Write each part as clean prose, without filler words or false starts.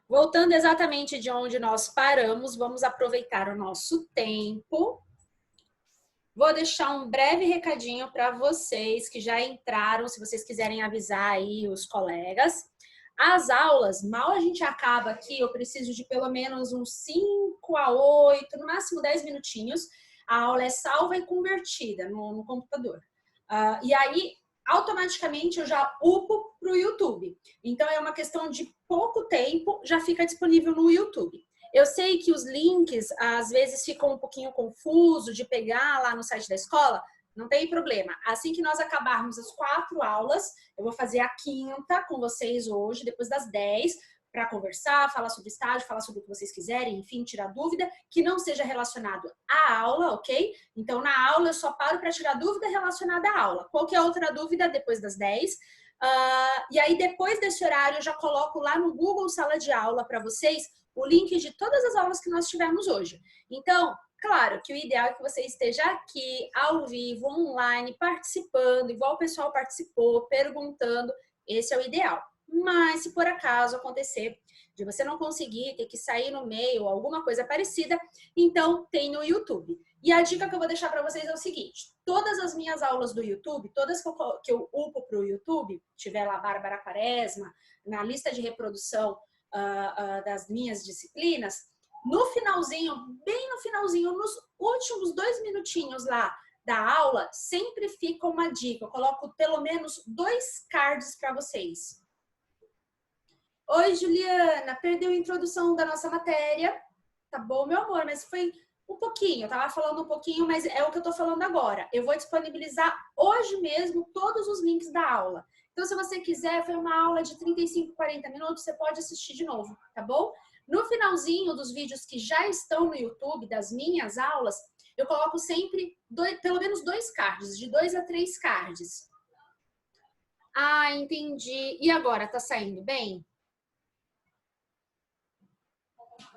Voltando exatamente de onde nós paramos, vamos aproveitar o nosso tempo. Vou deixar um breve recadinho para vocês que já entraram, se vocês quiserem avisar aí os colegas. As aulas, mal a gente acaba aqui, eu preciso de pelo menos uns 5 a 8, no máximo 10 minutinhos. A aula é salva e convertida no computador. E aí, automaticamente, eu já upo para o YouTube. Então, é uma questão de pouco tempo, já fica disponível no YouTube. Eu sei que os links, às vezes, ficam um pouquinho confusos de pegar lá no site da escola. Não tem problema. Assim que nós acabarmos as 4 aulas, eu vou fazer a 5ª com vocês hoje, depois das 10, para conversar, falar sobre estágio, falar sobre o que vocês quiserem, enfim, tirar dúvida, que não seja relacionado à aula, ok? Então, na aula, eu só paro para tirar dúvida relacionada à aula. Qualquer outra dúvida, depois das 10. E aí, depois desse horário, eu já coloco lá no Google Sala de Aula para vocês o link de todas as aulas que nós tivemos hoje. Então, claro que o ideal é que você esteja aqui, ao vivo, online, participando, igual o pessoal participou, perguntando. Esse é o ideal. Mas, se por acaso acontecer de você não conseguir, ter que sair no meio, alguma coisa parecida, então tem no YouTube. E a dica que eu vou deixar para vocês é o seguinte: todas as minhas aulas do YouTube, todas que eu upo para o YouTube, tiver lá Bárbara Quaresma, na lista de reprodução das minhas disciplinas, no finalzinho, bem no finalzinho, nos últimos 2 minutinhos lá da aula, sempre fica uma dica. Eu coloco pelo menos 2 cards para vocês. Oi, Juliana, perdeu a introdução da nossa matéria. Tá bom, meu amor, mas foi um pouquinho, eu tava falando um pouquinho, mas é o que eu tô falando agora. Eu vou disponibilizar hoje mesmo todos os links da aula. Então, se você quiser, foi uma aula de 35, 40 minutos, você pode assistir de novo, tá bom? No finalzinho dos vídeos que já estão no YouTube, das minhas aulas, eu coloco sempre pelo menos 2 cards, de 2 a 3 cards. Ah, entendi. E agora, tá saindo bem?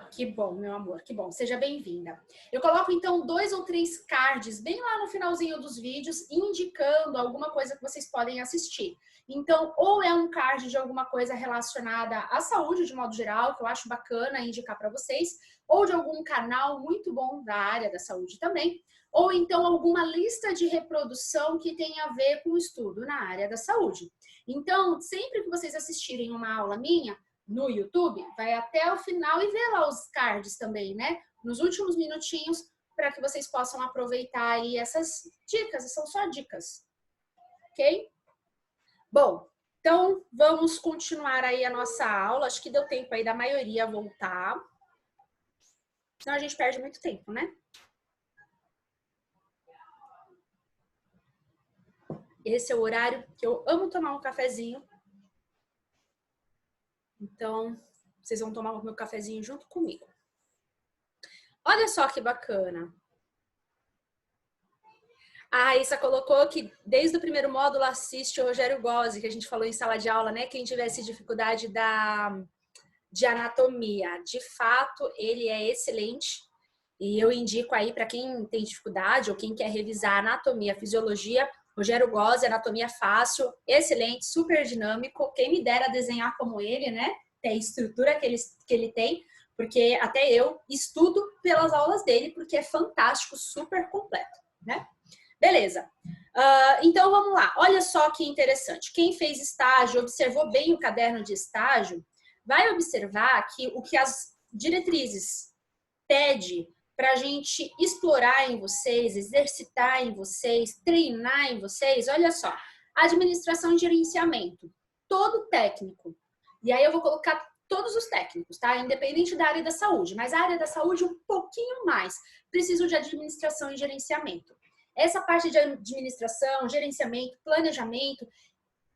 Que bom, meu amor, que bom. Seja bem-vinda. Eu coloco, então, 2 ou 3 cards bem lá no finalzinho dos vídeos, indicando alguma coisa que vocês podem assistir. Então, ou é um card de alguma coisa relacionada à saúde, de modo geral, que eu acho bacana indicar para vocês, ou de algum canal muito bom da área da saúde também, ou então alguma lista de reprodução que tenha a ver com o estudo na área da saúde. Então, sempre que vocês assistirem uma aula minha, no YouTube, vai até o final e vê lá os cards também, né? Nos últimos minutinhos, para que vocês possam aproveitar aí essas dicas, são só dicas, ok? Bom, então vamos continuar aí a nossa aula. Acho que deu tempo aí da maioria voltar. Senão a gente perde muito tempo, né? Esse é o horário que eu amo tomar um cafezinho. Então, vocês vão tomar o meu cafezinho junto comigo. Olha só que bacana. A Raíssa colocou que desde o primeiro módulo assiste o Rogério Gozzi, que a gente falou em sala de aula, né? Quem tivesse dificuldade de anatomia. De fato, ele é excelente. E eu indico aí para quem tem dificuldade ou quem quer revisar anatomia, fisiologia, Rogério Gozzi, anatomia fácil, excelente, super dinâmico. Quem me dera desenhar como ele, né? Tem a estrutura que ele tem, porque até eu estudo pelas aulas dele, porque é fantástico, super completo, né? Beleza. Então, vamos lá. Olha só que interessante. Quem fez estágio, observou bem o caderno de estágio, vai observar que o que as diretrizes pede para a gente explorar em vocês, exercitar em vocês, treinar em vocês, olha só. Administração e gerenciamento. Todo técnico. E aí eu vou colocar todos os técnicos, tá? Independente da área da saúde. Mas a área da saúde um pouquinho mais. Preciso de administração e gerenciamento. Essa parte de administração, gerenciamento, planejamento,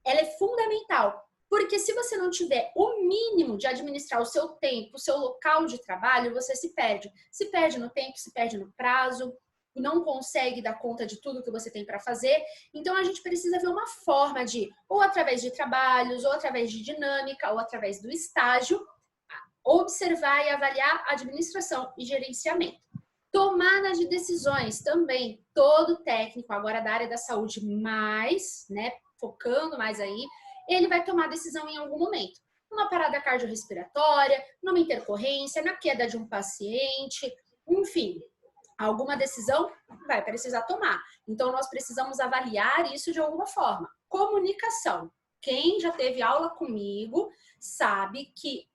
ela é fundamental. Porque se você não tiver o mínimo de administrar o seu tempo, o seu local de trabalho, você se perde. Se perde no tempo, se perde no prazo, não consegue dar conta de tudo que você tem para fazer. Então, a gente precisa ver uma forma de, ou através de trabalhos, ou através de dinâmica, ou através do estágio, observar e avaliar administração e gerenciamento. Tomada de decisões também, todo técnico agora da área da saúde mais, né, focando mais aí, ele vai tomar decisão em algum momento. numa parada cardiorrespiratória, numa intercorrência, na queda de um paciente, enfim, alguma decisão vai precisar tomar. Então, nós precisamos avaliar isso de alguma forma. Comunicação. Quem já teve aula comigo sabe que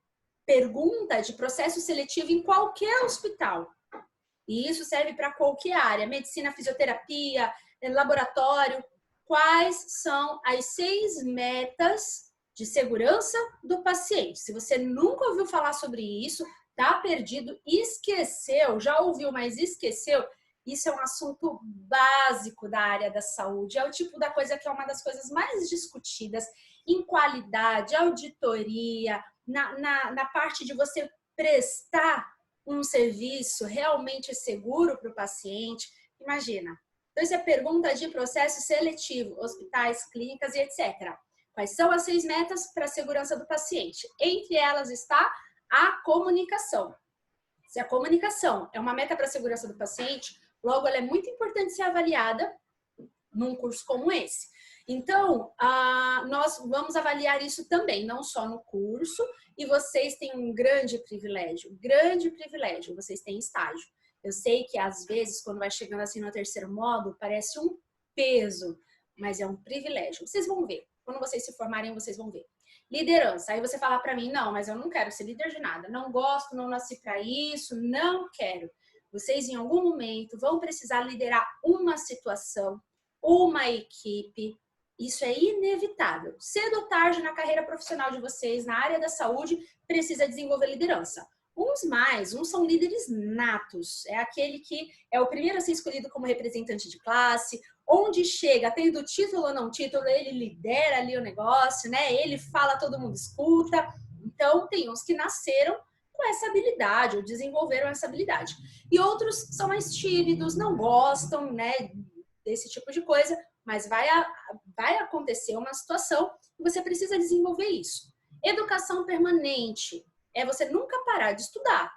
pergunta de processo seletivo em qualquer hospital. E isso serve para qualquer área, medicina, fisioterapia, laboratório. Quais são as 6 metas de segurança do paciente? Se você nunca ouviu falar sobre isso, tá perdido, esqueceu, já ouviu, mas esqueceu, isso é um assunto básico da área da saúde. É o tipo da coisa que é uma das coisas mais discutidas em qualidade, auditoria, na parte de você prestar um serviço realmente seguro para o paciente. Imagina. Então, isso é pergunta de processo seletivo, hospitais, clínicas e etc. Quais são as 6 metas para a segurança do paciente? Entre elas está a comunicação. Se a comunicação é uma meta para a segurança do paciente, logo ela é muito importante ser avaliada num curso como esse. Então, nós vamos avaliar isso também, não só no curso, e vocês têm um grande privilégio, vocês têm estágio. Eu sei que às vezes, quando vai chegando assim no 3º módulo, parece um peso, mas é um privilégio. Vocês vão ver, quando vocês se formarem, vocês vão ver. Liderança, aí você fala para mim, não, mas eu não quero ser líder de nada, não gosto, não nasci para isso, não quero. Vocês em algum momento vão precisar liderar uma situação, uma equipe, isso é inevitável. Cedo ou tarde na carreira profissional de vocês, na área da saúde, precisa desenvolver liderança. Uns são líderes natos, é aquele que é o primeiro a ser escolhido como representante de classe, onde chega, tendo título ou não título, ele lidera ali o negócio, né? Ele fala, todo mundo escuta. Então, tem uns que nasceram com essa habilidade, ou desenvolveram essa habilidade. E outros são mais tímidos, não gostam, né, desse tipo de coisa, mas vai acontecer uma situação e você precisa desenvolver isso. Educação permanente é você nunca parar de estudar.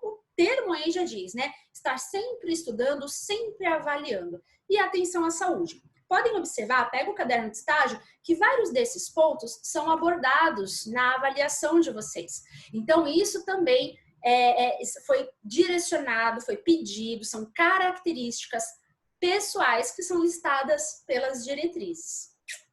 O termo aí já diz, né? Estar sempre estudando, sempre avaliando. E atenção à saúde. Podem observar, pega o caderno de estágio, que vários desses pontos são abordados na avaliação de vocês. Então, isso também foi direcionado, foi pedido, são características pessoais que são listadas pelas diretrizes.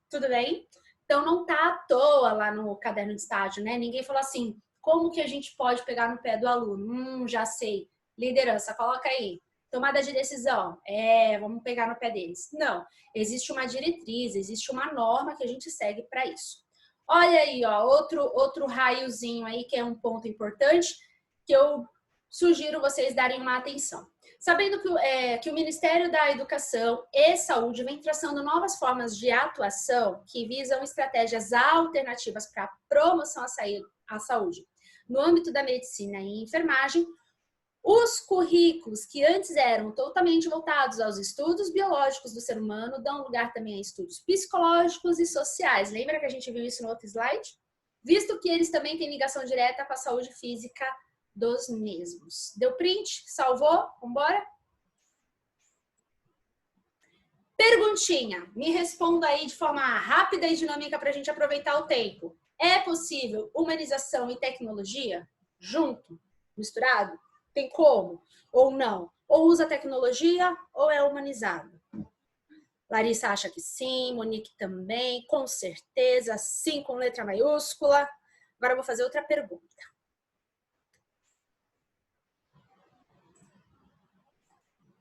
Tudo bem? Então, não tá à toa lá no caderno de estágio, né? Ninguém falou assim, como que a gente pode pegar no pé do aluno? Já sei. Liderança, coloca aí. Tomada de decisão. Vamos pegar no pé deles. Não. Existe uma diretriz, existe uma norma que a gente segue para isso. Olha aí, ó, outro raiozinho aí que é um ponto importante que eu sugiro vocês darem uma atenção. Sabendo que o Ministério da Educação e Saúde vem traçando novas formas de atuação que visam estratégias alternativas para a promoção à saúde no âmbito da medicina e enfermagem, os currículos que antes eram totalmente voltados aos estudos biológicos do ser humano dão lugar também a estudos psicológicos e sociais. Lembra que a gente viu isso no outro slide? Visto que eles também têm ligação direta com a saúde física dos mesmos. Deu print? Salvou? Vambora? Perguntinha. Me responda aí de forma rápida e dinâmica para a gente aproveitar o tempo. É possível humanização e tecnologia junto, misturado? Tem como? Ou não? Ou usa tecnologia ou é humanizado? Larissa acha que sim, Monique também, com certeza, sim com letra maiúscula. Agora eu vou fazer outra pergunta.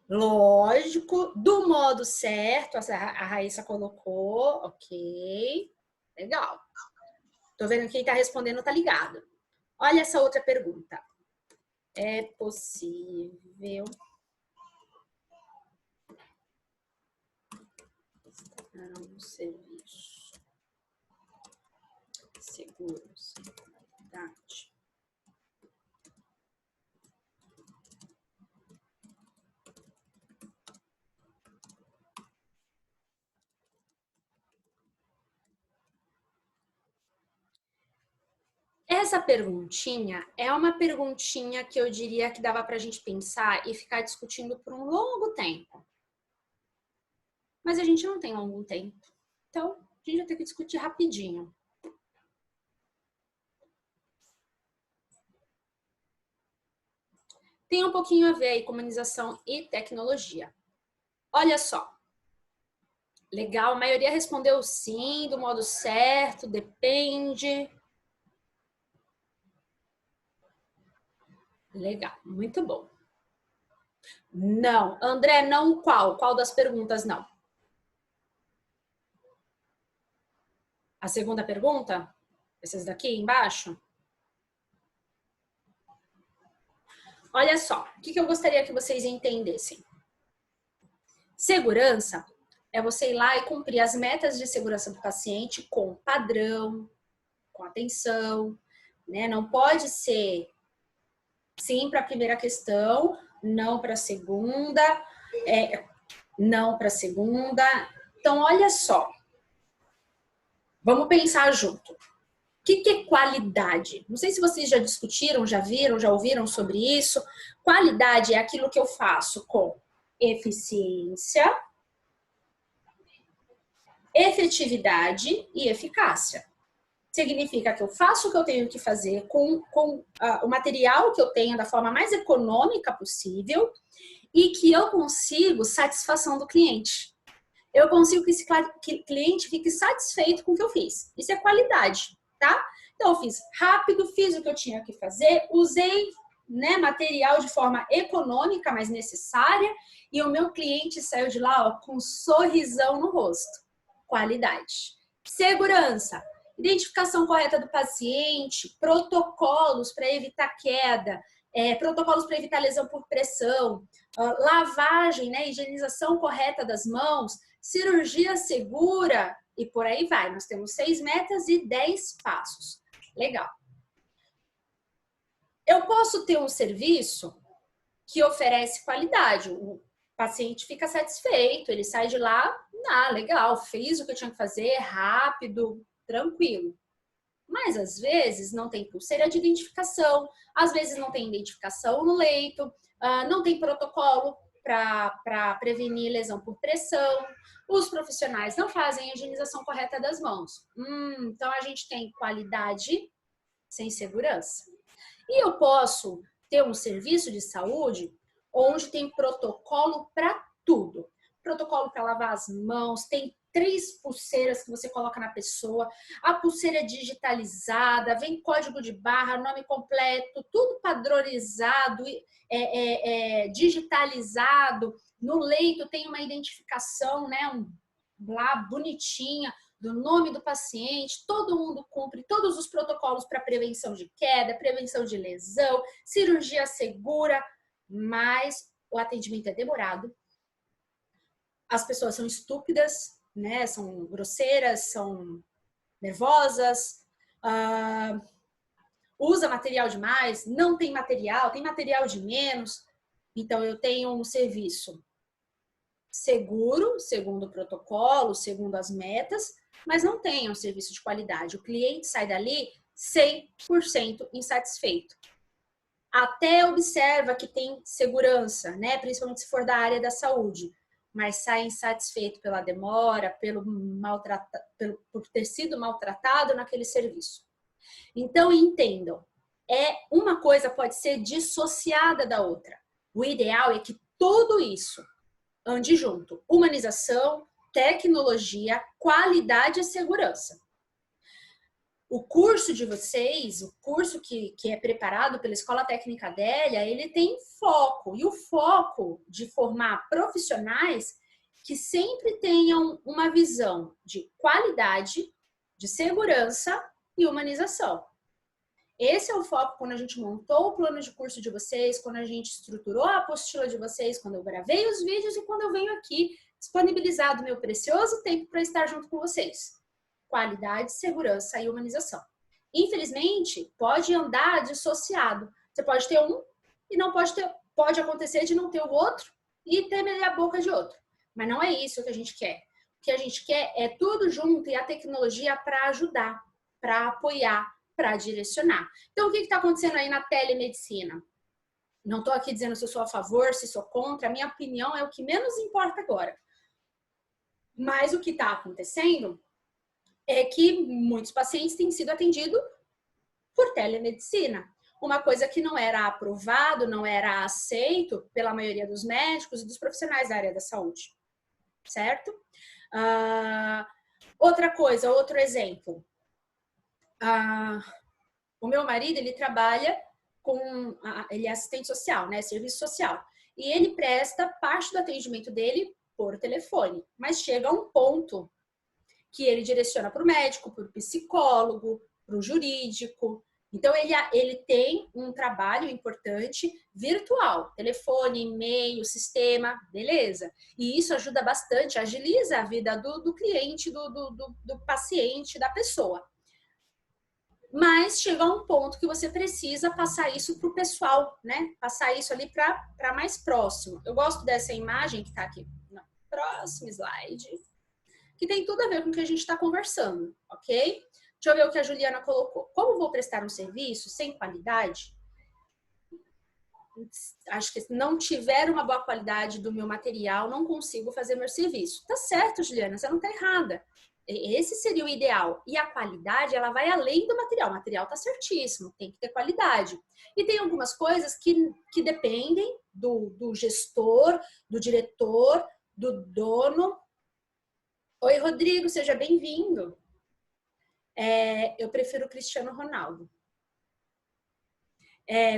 Lógico, do modo certo, a Raíssa colocou, ok, legal. Tô vendo que quem tá respondendo tá ligado. Olha essa outra pergunta. É possível um serviço seguro, sem qualidade? Essa perguntinha é uma perguntinha que eu diria que dava para a gente pensar e ficar discutindo por um longo tempo. Mas a gente não tem longo tempo. Então, a gente vai ter que discutir rapidinho. tem um pouquinho a ver aí com humanização e tecnologia. Olha só. Legal, a maioria respondeu sim, do modo certo, depende. Legal, muito bom. Não. André, não qual? Qual das perguntas não? A segunda pergunta? Essas daqui embaixo? Olha só, o que eu gostaria que vocês entendessem. Segurança é você ir lá e cumprir as metas de segurança do paciente com padrão, com atenção, né? Não pode ser sim para a primeira questão, não para a segunda, não para a segunda. Então, olha só. Vamos pensar junto. O que é qualidade? Não sei se vocês já discutiram, já viram, já ouviram sobre isso. Qualidade é aquilo que eu faço com eficiência, efetividade e eficácia. Significa que eu faço o que eu tenho que fazer com o material que eu tenho da forma mais econômica possível e que eu consigo satisfação do cliente. Eu consigo que esse cliente fique satisfeito com o que eu fiz. Isso é qualidade, tá? Então, eu fiz rápido, fiz o que eu tinha que fazer, usei, né, material de forma econômica, mas necessária, e o meu cliente saiu de lá, ó, com um sorrisão no rosto. Qualidade. Segurança. Identificação correta do paciente, protocolos para evitar queda, protocolos para evitar lesão por pressão, lavagem, né, higienização correta das mãos, cirurgia segura e por aí vai. Nós temos 6 metas e 10 passos. Legal. Eu posso ter um serviço que oferece qualidade. O paciente fica satisfeito, ele sai de lá, legal, fiz o que eu tinha que fazer, rápido, tranquilo. Mas, às vezes, não tem pulseira de identificação, às vezes não tem identificação no leito, não tem protocolo para prevenir lesão por pressão, os profissionais não fazem a higienização correta das mãos. Então, a gente tem qualidade sem segurança. E eu posso ter um serviço de saúde onde tem protocolo para tudo. Protocolo para lavar as mãos, tem 3 pulseiras que você coloca na pessoa, a pulseira digitalizada, vem código de barra, nome completo, tudo padronizado, digitalizado. No leito tem uma identificação, né, lá bonitinha, do nome do paciente, todo mundo cumpre todos os protocolos para prevenção de queda, prevenção de lesão, cirurgia segura, mas o atendimento é demorado. As pessoas são estúpidas, né? São grosseiras, são nervosas, usa material demais, não tem material, tem material de menos. Então, eu tenho um serviço seguro, segundo o protocolo, segundo as metas, mas não tem um serviço de qualidade. O cliente sai dali 100% insatisfeito. Até observa que tem segurança, né? Principalmente se for da área da saúde, mas sai insatisfeito pela demora, por ter sido maltratado naquele serviço. Então, entendam, uma coisa pode ser dissociada da outra. O ideal é que tudo isso ande junto. Humanização, tecnologia, qualidade e segurança. O curso de vocês, o curso que é preparado pela Escola Técnica Adélia, ele tem foco. E o foco de formar profissionais que sempre tenham uma visão de qualidade, de segurança e humanização. Esse é o foco quando a gente montou o plano de curso de vocês, quando a gente estruturou a apostila de vocês, quando eu gravei os vídeos e quando eu venho aqui disponibilizar o meu precioso tempo para estar junto com vocês. Qualidade, segurança e humanização. Infelizmente, pode andar dissociado. Você pode ter um e não pode acontecer de não ter o outro e ter meia boca de outro. Mas não é isso que a gente quer. O que a gente quer é tudo junto e a tecnologia para ajudar, para apoiar, para direcionar. Então, o que está acontecendo aí na telemedicina? Não estou aqui dizendo se eu sou a favor, se sou contra. A minha opinião é o que menos importa agora. Mas o que está acontecendo é que muitos pacientes têm sido atendidos por telemedicina. uma coisa que não era aprovado, não era aceito pela maioria dos médicos e dos profissionais da área da saúde, certo? Outra coisa, outro exemplo. O meu marido, ele trabalha ele é assistente social, né, serviço social, e ele presta parte do atendimento dele por telefone, mas chega a um ponto que ele direciona para o médico, para o psicólogo, para o jurídico. Então, ele tem um trabalho importante virtual, telefone, e-mail, sistema, beleza. E isso ajuda bastante, agiliza a vida do cliente, do paciente, da pessoa. Mas chega a um ponto que você precisa passar isso para o pessoal, né? Passar isso ali para mais próximo. Eu gosto dessa imagem que está aqui no próximo slide, que tem tudo a ver com o que a gente está conversando, ok? Deixa eu ver o que a Juliana colocou. Como vou prestar um serviço sem qualidade? Acho que se não tiver uma boa qualidade do meu material, não consigo fazer meu serviço. Tá certo, Juliana, você não tá errada. Esse seria o ideal. E a qualidade, ela vai além do material. O material tá certíssimo, tem que ter qualidade. E tem algumas coisas que dependem do gestor, do diretor, do dono. Oi, Rodrigo, seja bem-vindo. Eu prefiro o Cristiano Ronaldo.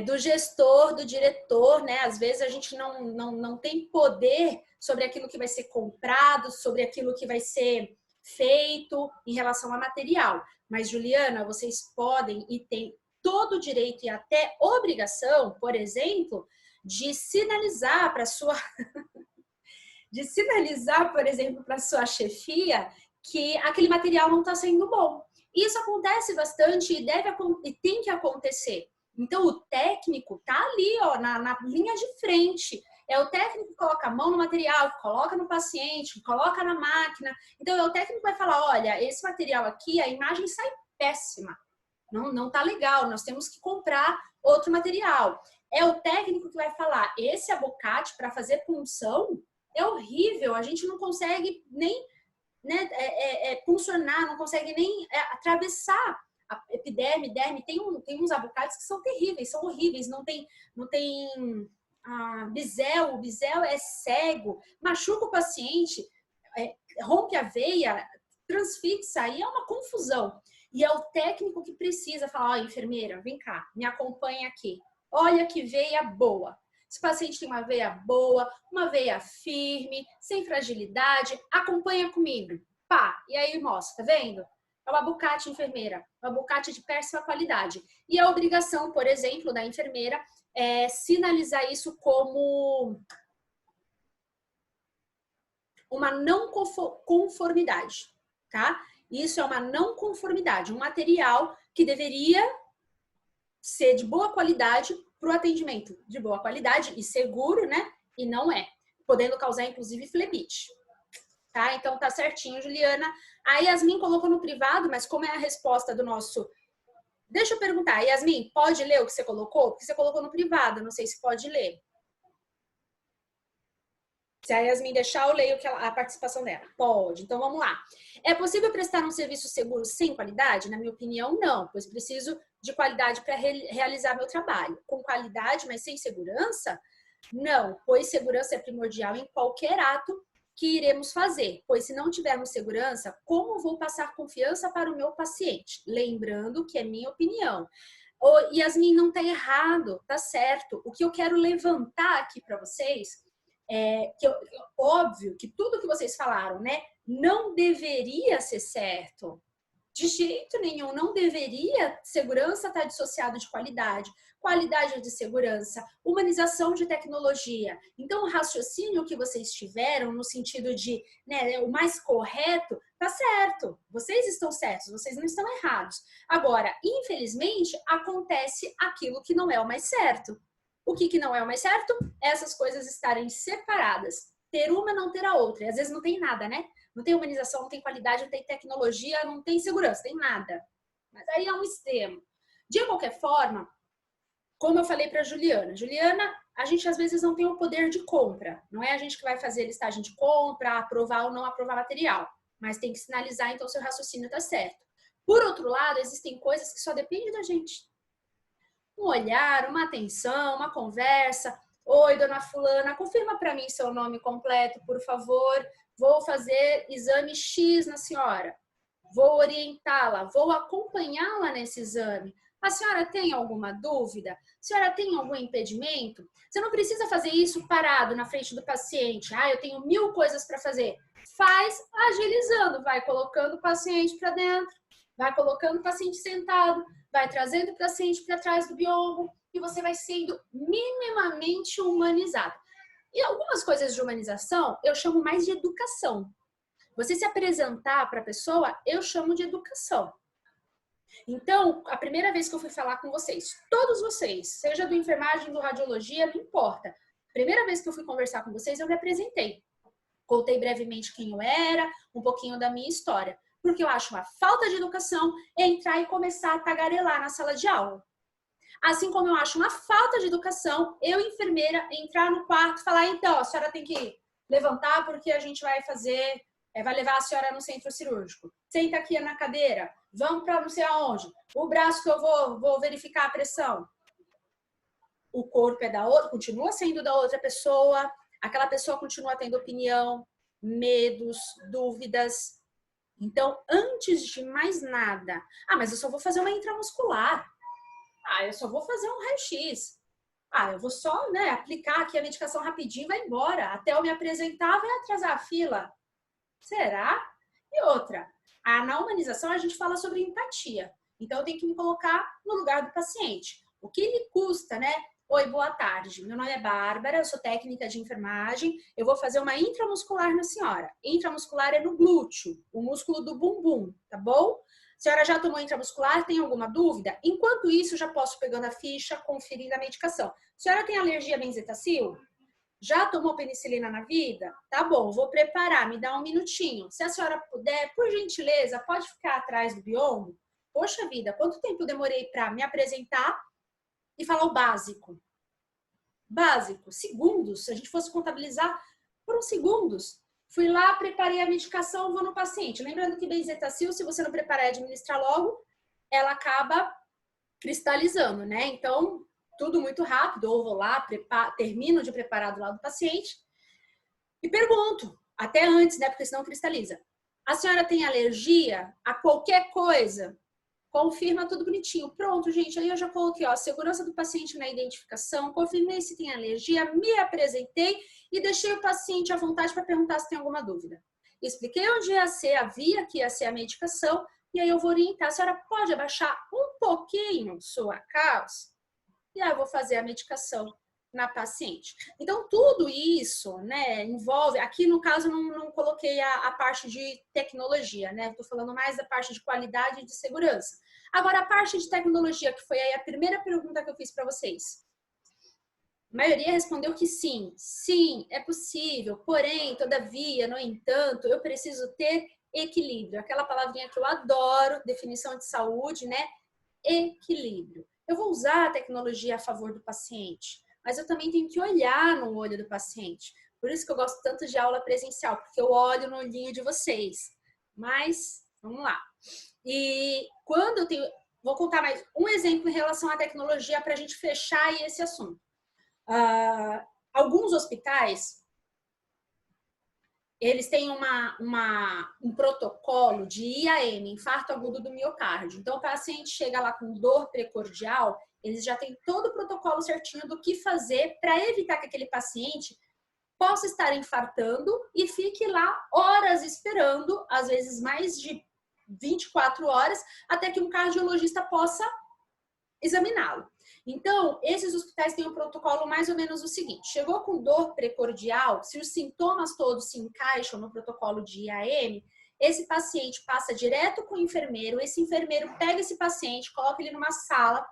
Do gestor, do diretor, né? Às vezes a gente não tem poder sobre aquilo que vai ser comprado, sobre aquilo que vai ser feito em relação a material. Mas, Juliana, vocês podem e têm todo o direito e até obrigação, por exemplo, de sinalizar para sua de sinalizar, por exemplo, para sua chefia que aquele material não está sendo bom. Isso acontece bastante e tem que acontecer. Então, o técnico tá ali, ó, na linha de frente. É o técnico que coloca a mão no material, que coloca no paciente, que coloca na máquina. Então, é o técnico que vai falar, olha, esse material aqui, a imagem sai péssima. Não tá legal, nós temos que comprar outro material. É o técnico que vai falar, esse abocate para fazer punção é horrível, a gente não consegue nem, né, funcionar, não consegue nem atravessar a epiderme, derme. Tem uns abocates que são terríveis, são horríveis, não tem bisel, o bisel é cego, machuca o paciente, rompe a veia, transfixa, aí é uma confusão. E é o técnico que precisa falar, enfermeira, vem cá, me acompanha aqui. Olha que veia boa. Se o paciente tem uma veia boa, uma veia firme, sem fragilidade, acompanha comigo. Pá, e aí mostra, tá vendo? É uma abocate, enfermeira, uma abocate de péssima qualidade. E a obrigação, por exemplo, da enfermeira é sinalizar isso como uma não conformidade, tá? Isso é uma não conformidade, um material que deveria ser de boa qualidade para o atendimento de boa qualidade e seguro, né? E não é, podendo causar inclusive flebite. Tá? Então tá certinho, Juliana. A Yasmin colocou no privado, mas como é a resposta do nosso... Deixa eu perguntar, Yasmin, pode ler o que você colocou? Porque você colocou no privado, não sei se pode ler. Se a Yasmin deixar, eu leio a participação dela. Pode, então vamos lá. É possível prestar um serviço seguro sem qualidade? Na minha opinião, não, pois preciso de qualidade para realizar meu trabalho. Com qualidade, mas sem segurança? Não, pois segurança é primordial em qualquer ato que iremos fazer, pois se não tivermos segurança, como vou passar confiança para o meu paciente? Lembrando que é minha opinião. O Yasmin não está errado, tá certo. O que eu quero levantar aqui para vocês óbvio que tudo que vocês falaram, né, não deveria ser certo. De jeito nenhum, não deveria. Segurança estar dissociado de qualidade. Qualidade de segurança, humanização de tecnologia. Então, o raciocínio que vocês tiveram no sentido de, né, o mais correto, tá certo. Vocês estão certos, vocês não estão errados. Agora, infelizmente, acontece aquilo que não é o mais certo. O que não é o mais certo? Essas coisas estarem separadas. Ter uma, não ter a outra. E às vezes não tem nada, né? Não tem humanização, não tem qualidade, não tem tecnologia, não tem segurança, tem nada. Mas aí é um extremo. De qualquer forma, como eu falei para Juliana, a gente às vezes não tem o poder de compra. Não é a gente que vai fazer listagem de compra, aprovar ou não aprovar material. Mas tem que sinalizar, então, seu raciocínio está certo. Por outro lado, existem coisas que só dependem da gente. Um olhar, uma atenção, uma conversa. Oi, dona fulana, confirma para mim seu nome completo, por favor. Vou fazer exame X na senhora. Vou orientá-la, vou acompanhá-la nesse exame. A senhora tem alguma dúvida? A senhora tem algum impedimento? Você não precisa fazer isso parado na frente do paciente. Ah, eu tenho 1000 coisas para fazer. Faz agilizando, vai colocando o paciente para dentro, vai colocando o paciente sentado, vai trazendo o paciente para trás do biombo e você vai sendo minimamente humanizado. E algumas coisas de humanização eu chamo mais de educação. Você se apresentar para a pessoa, eu chamo de educação. Então, a primeira vez que eu fui falar com vocês, todos vocês, seja do enfermagem, do radiologia, não importa. A primeira vez que eu fui conversar com vocês, eu me apresentei. Contei brevemente quem eu era, um pouquinho da minha história. Porque eu acho uma falta de educação entrar e começar a tagarelar na sala de aula. Assim como eu acho uma falta de educação, eu, enfermeira, entrar no quarto e falar, então, a senhora tem que levantar porque a gente vai fazer, vai levar a senhora no centro cirúrgico. Senta aqui na cadeira, vamos para não sei aonde. O braço que eu vou verificar a pressão. O corpo é da outra, continua sendo da outra pessoa, aquela pessoa continua tendo opinião, medos, dúvidas. Então, antes de mais nada, mas eu só vou fazer uma intramuscular. Eu só vou fazer um raio-x. Eu vou só, aplicar aqui a medicação rapidinho e vai embora. Até eu me apresentar, vai atrasar a fila. Será? E outra, na humanização a gente fala sobre empatia. Então, eu tenho que me colocar no lugar do paciente. O que lhe custa, né? Oi, boa tarde. Meu nome é Bárbara, eu sou técnica de enfermagem. Eu vou fazer uma intramuscular na senhora. Intramuscular é no glúteo, o músculo do bumbum, tá bom? A senhora já tomou intramuscular? Tem alguma dúvida? Enquanto isso, eu já posso pegando a ficha, conferindo a medicação. A senhora tem alergia a benzetacil? Já tomou penicilina na vida? Tá bom, vou preparar, me dá um minutinho. Se a senhora puder, por gentileza, pode ficar atrás do biombo? Poxa vida, quanto tempo eu demorei para me apresentar e falar o básico? Básico, segundos. Se a gente fosse contabilizar, foram segundos. Fui lá, preparei a medicação, vou no paciente. Lembrando que benzetacil, se você não preparar e administrar logo, ela acaba cristalizando, né? Então, tudo muito rápido. Ou vou lá, termino de preparar do lado do paciente e pergunto, até antes, né? Porque senão cristaliza. A senhora tem alergia a qualquer coisa? Confirma tudo bonitinho. Pronto, gente. Aí eu já coloquei, ó, a segurança do paciente na identificação, confirmei se tem alergia, me apresentei e deixei o paciente à vontade para perguntar se tem alguma dúvida. Expliquei onde ia ser a via, que ia ser a medicação, e aí eu vou orientar. A senhora pode abaixar um pouquinho sua calça? E aí eu vou fazer a medicação na paciente. Então, tudo isso, né, envolve... Aqui, no caso, não coloquei a parte de tecnologia, né? Estou falando mais da parte de qualidade e de segurança. Agora, a parte de tecnologia, que foi aí a primeira pergunta que eu fiz para vocês. A maioria respondeu que sim. Sim, é possível. Porém, todavia, no entanto, eu preciso ter equilíbrio. Aquela palavrinha que eu adoro, definição de saúde, né? Equilíbrio. Eu vou usar a tecnologia a favor do paciente, mas eu também tenho que olhar no olho do paciente. Por isso que eu gosto tanto de aula presencial, porque eu olho no olhinho de vocês. Mas, vamos lá. E quando eu tenho... Vou contar mais um exemplo em relação à tecnologia para a gente fechar aí esse assunto. Alguns hospitais, eles têm um protocolo de IAM, infarto agudo do miocárdio. Então, o paciente chega lá com dor precordial, eles já têm todo o protocolo certinho do que fazer para evitar que aquele paciente possa estar infartando e fique lá horas esperando, às vezes mais de 24 horas, até que um cardiologista possa examiná-lo. Então, esses hospitais têm um protocolo mais ou menos o seguinte: chegou com dor precordial, se os sintomas todos se encaixam no protocolo de IAM, esse paciente passa direto com o enfermeiro, esse enfermeiro pega esse paciente, coloca ele numa sala,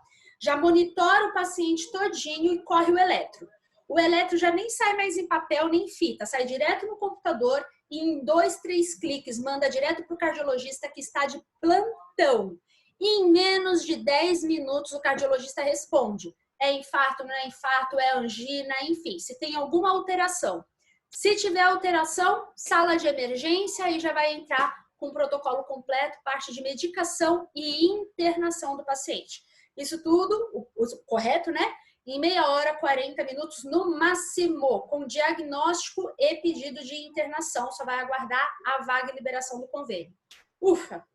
já monitora o paciente todinho e corre o eletro. O eletro já nem sai mais em papel nem fita, sai direto no computador e em 2, 3 cliques manda direto para o cardiologista que está de plantão. E em menos de 10 minutos o cardiologista responde. É infarto, não é infarto, é angina, enfim, se tem alguma alteração. Se tiver alteração, sala de emergência, aí já vai entrar com o protocolo completo, parte de medicação e internação do paciente. Isso tudo, o correto, né? Em meia hora, 40 minutos no máximo, com diagnóstico e pedido de internação. Só vai aguardar a vaga e liberação do convênio. Ufa!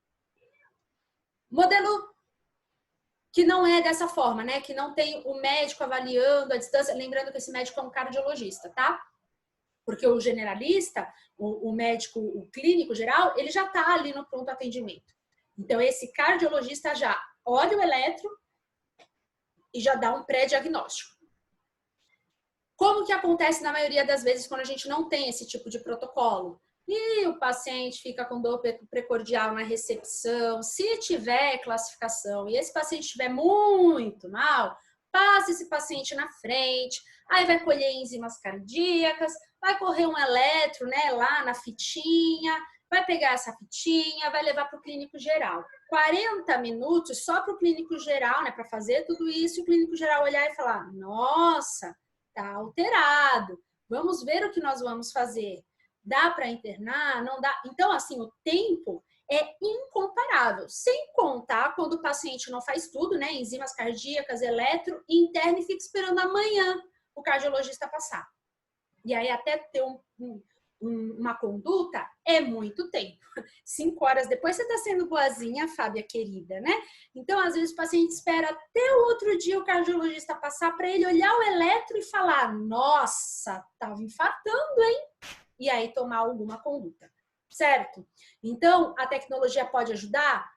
Modelo que não é dessa forma, né? Que não tem o médico avaliando a distância. Lembrando que esse médico é um cardiologista, tá? Porque o generalista, o médico, o clínico geral, ele já tá ali no pronto atendimento. Então, esse cardiologista já olha o eletro e já dá um pré-diagnóstico. Como que acontece na maioria das vezes quando a gente não tem esse tipo de protocolo? E o paciente fica com dor precordial na recepção, se tiver classificação e esse paciente estiver muito mal, passa esse paciente na frente, aí vai colher enzimas cardíacas, vai correr um eletro, né, lá na fitinha, vai pegar essa fitinha, vai levar para o clínico geral. 40 minutos só para o clínico geral, né, para fazer tudo isso, e o clínico geral olhar e falar, nossa, tá alterado, vamos ver o que nós vamos fazer. Dá para internar? Não dá? Então, assim, o tempo é incomparável. Sem contar quando o paciente não faz tudo, né? Enzimas cardíacas, eletro, interna e fica esperando amanhã o cardiologista passar. E aí, até ter uma conduta, é muito tempo. 5 horas depois, você está sendo boazinha, Fábia querida, né? Então, às vezes, o paciente espera até o outro dia o cardiologista passar para ele olhar o eletro e falar, nossa, estava infartando, hein? E aí tomar alguma conduta, certo? Então, a tecnologia pode ajudar?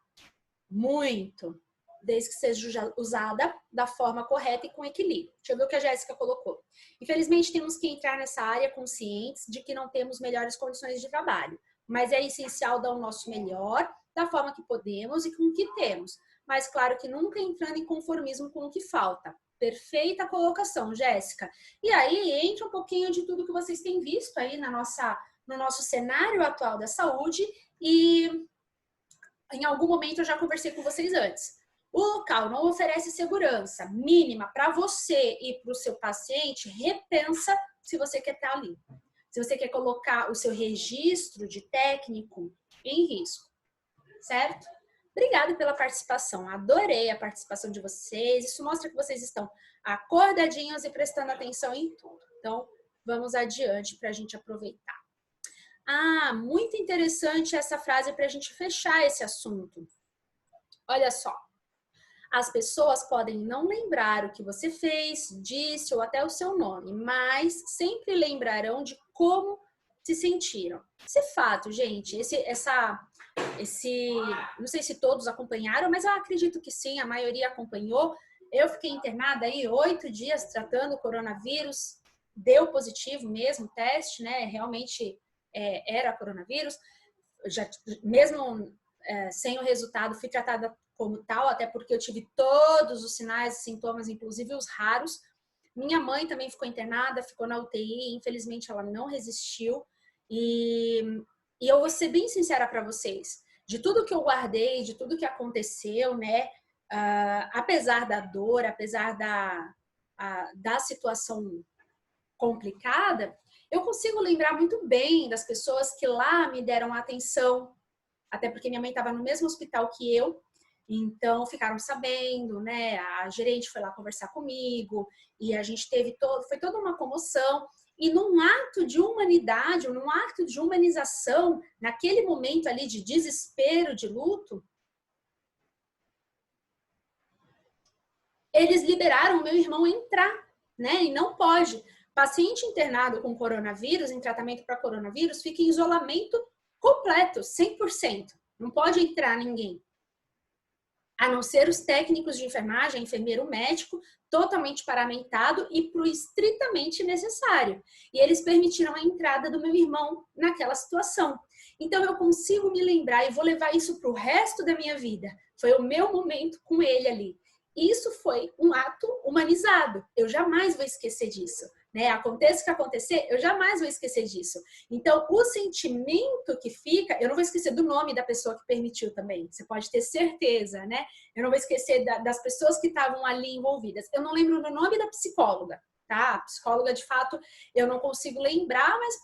Muito, desde que seja usada da forma correta e com equilíbrio. Deixa eu ver o que a Jéssica colocou. Infelizmente, temos que entrar nessa área conscientes de que não temos melhores condições de trabalho, mas é essencial dar o nosso melhor, da forma que podemos e com o que temos. Mas, claro que nunca entrando em conformismo com o que falta. Perfeita colocação, Jéssica. E aí entra um pouquinho de tudo que vocês têm visto aí no nosso cenário atual da saúde e em algum momento eu já conversei com vocês antes. O local não oferece segurança mínima para você e para o seu paciente, repensa se você quer estar ali. Se você quer colocar o seu registro de técnico em risco, certo? Obrigada pela participação, adorei a participação de vocês. Isso mostra que vocês estão acordadinhos e prestando atenção em tudo. Então, vamos adiante para a gente aproveitar. Ah, muito interessante essa frase para a gente fechar esse assunto. Olha só, as pessoas podem não lembrar o que você fez, disse ou até o seu nome, mas sempre lembrarão de como se sentiram. Esse fato, gente, não sei se todos acompanharam, mas eu acredito que sim, a maioria acompanhou. Eu fiquei internada aí 8 dias tratando o coronavírus, deu positivo mesmo o teste, né? Realmente era coronavírus. Mesmo sem o resultado, fui tratada como tal, até porque eu tive todos os sinais e sintomas, inclusive os raros. Minha mãe também ficou internada, ficou na UTI, infelizmente ela não resistiu. E eu vou ser bem sincera para vocês, de tudo que eu guardei, de tudo que aconteceu, né? Apesar da dor, apesar da situação complicada, eu consigo lembrar muito bem das pessoas que lá me deram atenção, até porque minha mãe estava no mesmo hospital que eu, então ficaram sabendo, né? A gerente foi lá conversar comigo e a gente foi toda uma comoção. E num ato de humanidade, num ato de humanização, naquele momento ali de desespero, de luto, eles liberaram o meu irmão entrar, né? E não pode. Paciente internado com coronavírus, em tratamento para coronavírus, fica em isolamento completo, 100%. Não pode entrar ninguém. A não ser os técnicos de enfermagem, enfermeiro médico, totalmente paramentado e pro estritamente necessário. E eles permitiram a entrada do meu irmão naquela situação. Então eu consigo me lembrar e vou levar isso para o resto da minha vida. Foi o meu momento com ele ali. Isso foi um ato humanizado. Eu jamais vou esquecer disso. Né? Aconteça o que acontecer, eu jamais vou esquecer disso. Então, o sentimento que fica, eu não vou esquecer do nome da pessoa que permitiu também. Você pode ter certeza, né? Eu não vou esquecer das pessoas que estavam ali envolvidas. Eu não lembro do nome da psicóloga, tá? A psicóloga, de fato, eu não consigo lembrar, mas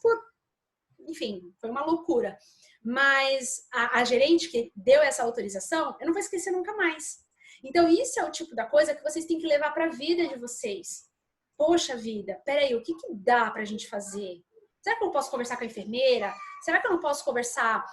enfim, foi uma loucura. Mas a gerente que deu essa autorização, eu não vou esquecer nunca mais. Então, isso é o tipo da coisa que vocês têm que levar para a vida de vocês. Poxa vida, peraí, o que dá pra gente fazer? Será que eu não posso conversar com a enfermeira? Será que eu não posso conversar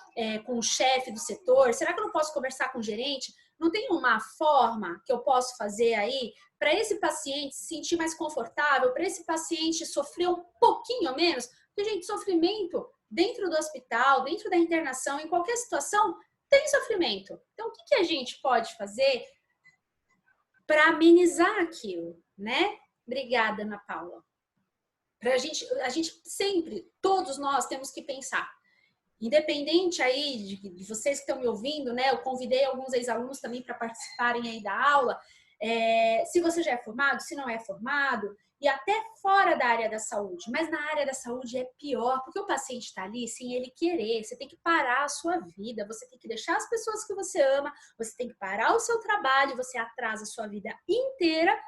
com o chefe do setor? Será que eu não posso conversar com o gerente? Não tem uma forma que eu posso fazer aí para esse paciente se sentir mais confortável, para esse paciente sofrer um pouquinho menos? Porque, gente, sofrimento dentro do hospital, dentro da internação, em qualquer situação, tem sofrimento. Então, o que a gente pode fazer para amenizar aquilo, né? Obrigada, Ana Paula. A gente sempre, todos nós temos que pensar. Independente aí de vocês que estão me ouvindo, né? Eu convidei alguns ex-alunos também para participarem aí da aula. Se você já é formado, se não é formado, e até fora da área da saúde. Mas na área da saúde é pior, porque o paciente está ali sem ele querer. Você tem que parar a sua vida, você tem que deixar as pessoas que você ama, você tem que parar o seu trabalho, você atrasa a sua vida inteira.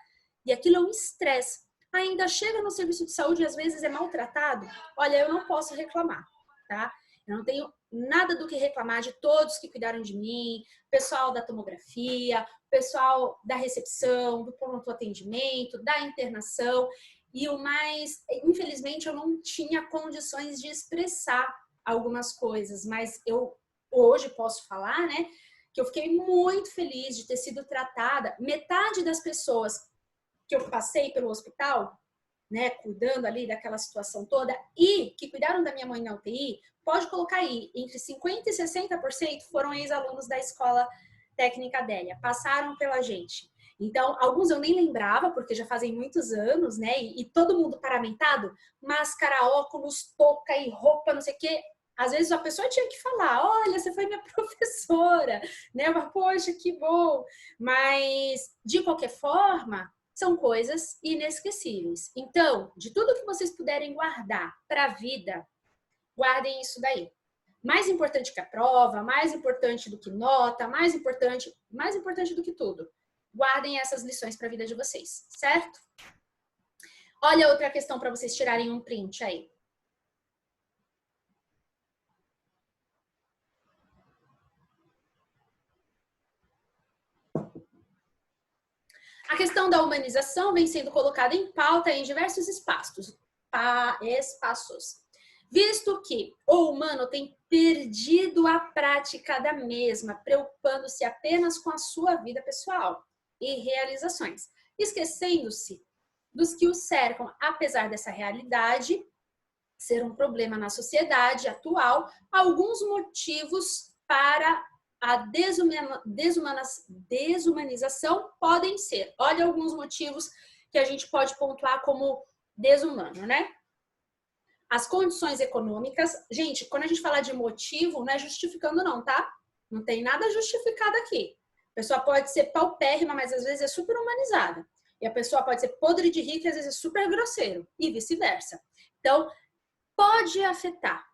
E aquilo é um estresse. Ainda chega no serviço de saúde e às vezes é maltratado. Olha, eu não posso reclamar, tá? Eu não tenho nada do que reclamar de todos que cuidaram de mim, pessoal da tomografia, pessoal da recepção, do pronto atendimento, da internação. E o mais, infelizmente, eu não tinha condições de expressar algumas coisas, mas eu hoje posso falar, né, que eu fiquei muito feliz de ter sido tratada. Metade das pessoas que eu passei pelo hospital, né, cuidando ali daquela situação toda, e que cuidaram da minha mãe na UTI, pode colocar aí, entre 50% e 60% foram ex-alunos da Escola Técnica Adélia, passaram pela gente. Então, alguns eu nem lembrava, porque já fazem muitos anos, né, e todo mundo paramentado, máscara, óculos, touca e roupa, não sei o quê. Às vezes a pessoa tinha que falar, olha, você foi minha professora, né, mas, poxa, que bom. Mas, de qualquer forma, são coisas inesquecíveis. Então, de tudo que vocês puderem guardar para a vida, guardem isso daí. Mais importante que a prova, mais importante do que nota, mais importante do que tudo. Guardem essas lições para a vida de vocês, certo? Olha outra questão para vocês tirarem um print aí. A questão da humanização vem sendo colocada em pauta em diversos espaços, visto que o humano tem perdido a prática da mesma, preocupando-se apenas com a sua vida pessoal e realizações, esquecendo-se dos que o cercam. Apesar dessa realidade ser um problema na sociedade atual, alguns motivos para a desumanização podem ser. Olha alguns motivos que a gente pode pontuar como desumano, né? As condições econômicas. Gente, quando a gente fala de motivo, não é justificando não, tá? Não tem nada justificado aqui. A pessoa pode ser paupérrima, mas às vezes é super humanizada. E a pessoa pode ser podre de rica e às vezes é super grosseiro. E vice-versa. Então, pode afetar.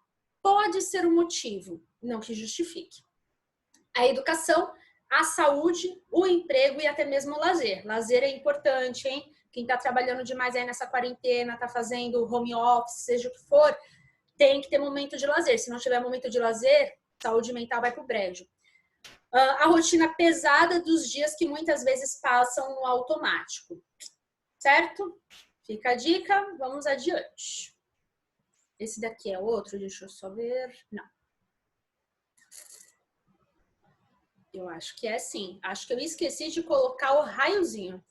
Pode ser um motivo, não que justifique. A educação, a saúde, o emprego e até mesmo o lazer. Lazer é importante, hein? Quem está trabalhando demais aí nessa quarentena, está fazendo home office, seja o que for, tem que ter momento de lazer. Se não tiver momento de lazer, saúde mental vai pro brejo. A rotina pesada dos dias que muitas vezes passam no automático. Certo? Fica a dica, vamos adiante. Esse daqui é outro, deixa eu só ver. Não. Eu acho que é sim. Acho que eu esqueci de colocar o raiozinho.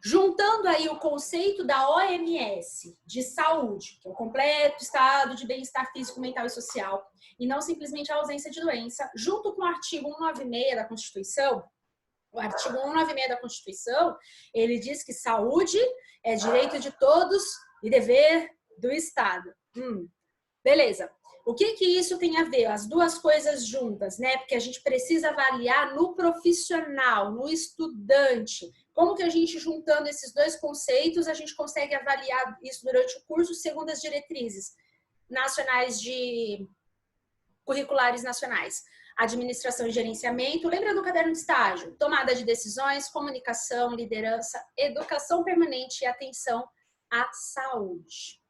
Juntando aí o conceito da OMS de saúde, que é o completo estado de bem-estar físico, mental e social, e não simplesmente a ausência de doença, junto com o artigo 196 da Constituição. O artigo 196 da Constituição, ele diz que saúde é direito de todos e dever do Estado. Beleza. O que isso tem a ver? As duas coisas juntas, né? Porque a gente precisa avaliar no profissional, no estudante. Como que a gente, juntando esses dois conceitos, a gente consegue avaliar isso durante o curso segundo as diretrizes nacionais de curriculares nacionais? Administração e gerenciamento, lembra do caderno de estágio? Tomada de decisões, comunicação, liderança, educação permanente e atenção à saúde.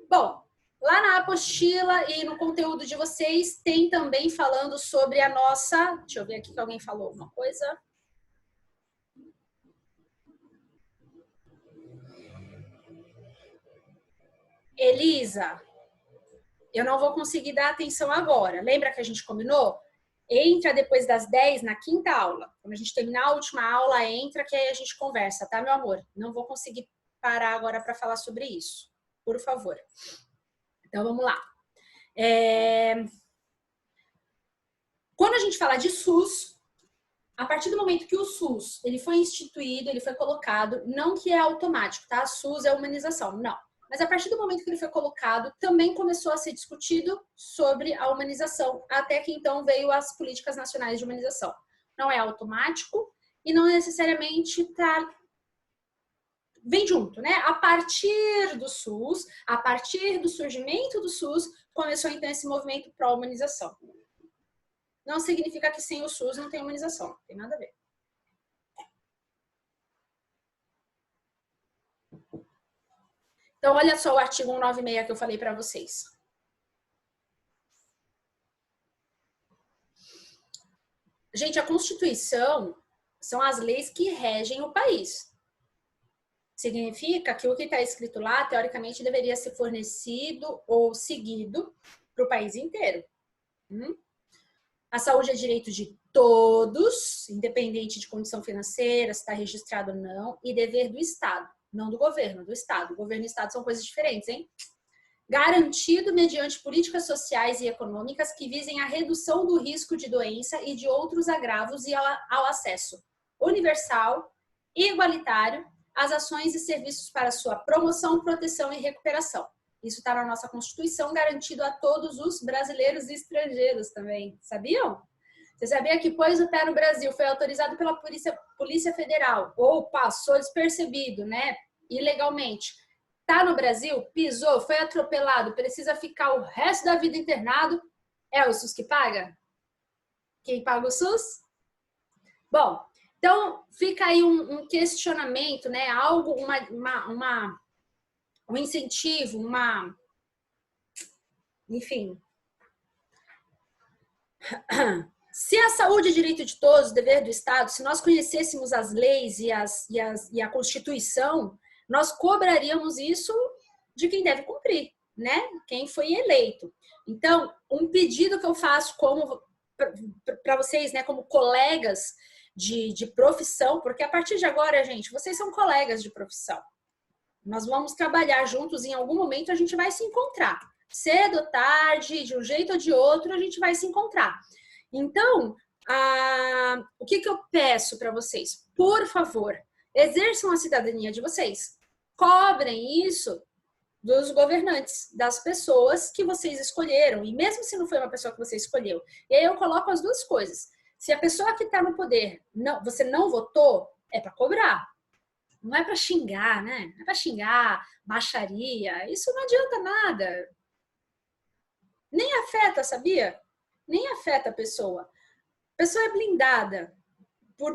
Bom, Lá na apostila e no conteúdo de vocês tem também falando sobre a nossa... Deixa eu ver aqui que alguém falou alguma coisa. Elisa, eu não vou conseguir dar atenção agora. Lembra que a gente combinou? Entra depois das 10 na quinta aula. Quando a gente terminar a última aula, entra que aí a gente conversa, tá, meu amor? Não vou conseguir parar agora para falar sobre isso. Por favor. Então, vamos lá. Quando a gente fala de SUS, a partir do momento que o SUS ele foi instituído, ele foi colocado, não que é automático, tá? SUS é humanização, não. Mas a partir do momento que ele foi colocado, também começou a ser discutido sobre a humanização, até que então veio as políticas nacionais de humanização. Não é automático e não necessariamente vem junto, né? A partir do SUS, a partir do surgimento do SUS, começou então esse movimento pró-humanização. Não significa que sem o SUS não tem humanização, não tem nada a ver. Então, olha só o artigo 196 que eu falei para vocês. Gente, a Constituição são as leis que regem o país. Significa que o que está escrito lá, teoricamente, deveria ser fornecido ou seguido para o país inteiro. A saúde é direito de todos, independente de condição financeira, se está registrado ou não, e dever do Estado, não do governo, do Estado. O governo e o Estado são coisas diferentes, hein? Garantido mediante políticas sociais e econômicas que visem a redução do risco de doença e de outros agravos e ao acesso universal e igualitário às ações e serviços para sua promoção, proteção e recuperação. Isso está na nossa Constituição, garantido a todos os brasileiros e estrangeiros também. Sabiam? Você sabia que pôs o pé no Brasil, foi autorizado pela Polícia Federal ou passou despercebido, né? Ilegalmente. Tá no Brasil, pisou, foi atropelado, precisa ficar o resto da vida internado. É o SUS que paga? Quem paga o SUS? Bom, então fica aí um questionamento, né? Algo, um incentivo, enfim. Se a saúde é direito de todos, dever do Estado, se nós conhecêssemos as leis e a Constituição, nós cobraríamos isso de quem deve cumprir, né? Quem foi eleito. Então, um pedido que eu faço para vocês, né, como colegas de profissão, porque a partir de agora, gente, vocês são colegas de profissão. Nós vamos trabalhar juntos, em algum momento a gente vai se encontrar. Cedo ou tarde, de um jeito ou de outro, a gente vai se encontrar. Então, o que eu peço para vocês? Por favor, exerçam a cidadania de vocês. Cobrem isso dos governantes, das pessoas que vocês escolheram. E mesmo se não foi uma pessoa que você escolheu. E aí eu coloco as duas coisas. Se a pessoa que está no poder, você não votou, é para cobrar. Não é para xingar, né? Não é para xingar, baixaria. Isso não adianta nada. Nem afeta, sabia? Nem afeta a pessoa. A pessoa é blindada por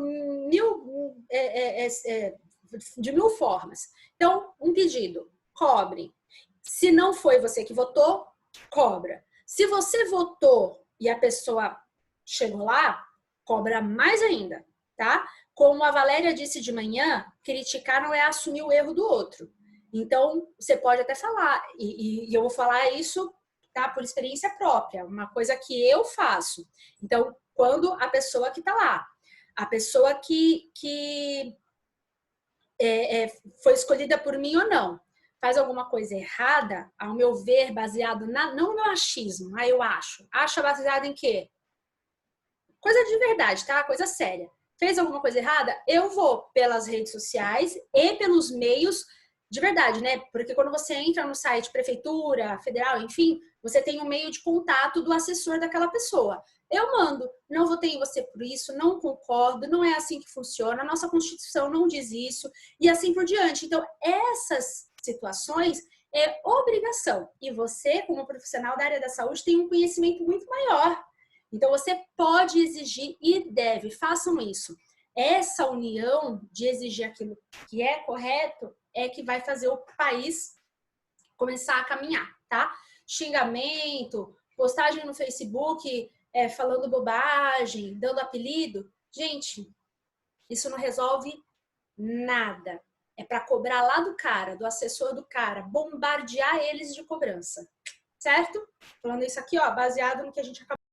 de mil formas. Então, um pedido, cobre. Se não foi você que votou, cobra. Se você votou e a pessoa chegou lá, cobra mais ainda, tá? Como a Valéria disse de manhã, criticar não é assumir o erro do outro. Então, você pode até falar, e eu vou falar isso, tá, por experiência própria, uma coisa que eu faço. Então, quando a pessoa que está lá, a pessoa que foi escolhida por mim ou não, faz alguma coisa errada, ao meu ver, baseado não no meu achismo, eu acho. Acha baseado em quê? Coisa de verdade, tá? Coisa séria. Fez alguma coisa errada? Eu vou pelas redes sociais e pelos meios de verdade, né? Porque quando você entra no site prefeitura, federal, enfim, você tem um meio de contato do assessor daquela pessoa. Eu mando, não votei em você por isso, não concordo, não é assim que funciona, a nossa Constituição não diz isso, e assim por diante. Então, essas situações é obrigação. E você, como profissional da área da saúde, tem um conhecimento muito maior. Então, você pode exigir e deve, façam isso. Essa união de exigir aquilo que é correto é que vai fazer o país começar a caminhar, tá? xingamento, postagem no Facebook falando bobagem, dando apelido. Gente, isso não resolve nada. É para cobrar lá do cara, do assessor do cara, bombardear eles de cobrança. Certo? Falando isso aqui, ó, baseado no que a gente acabou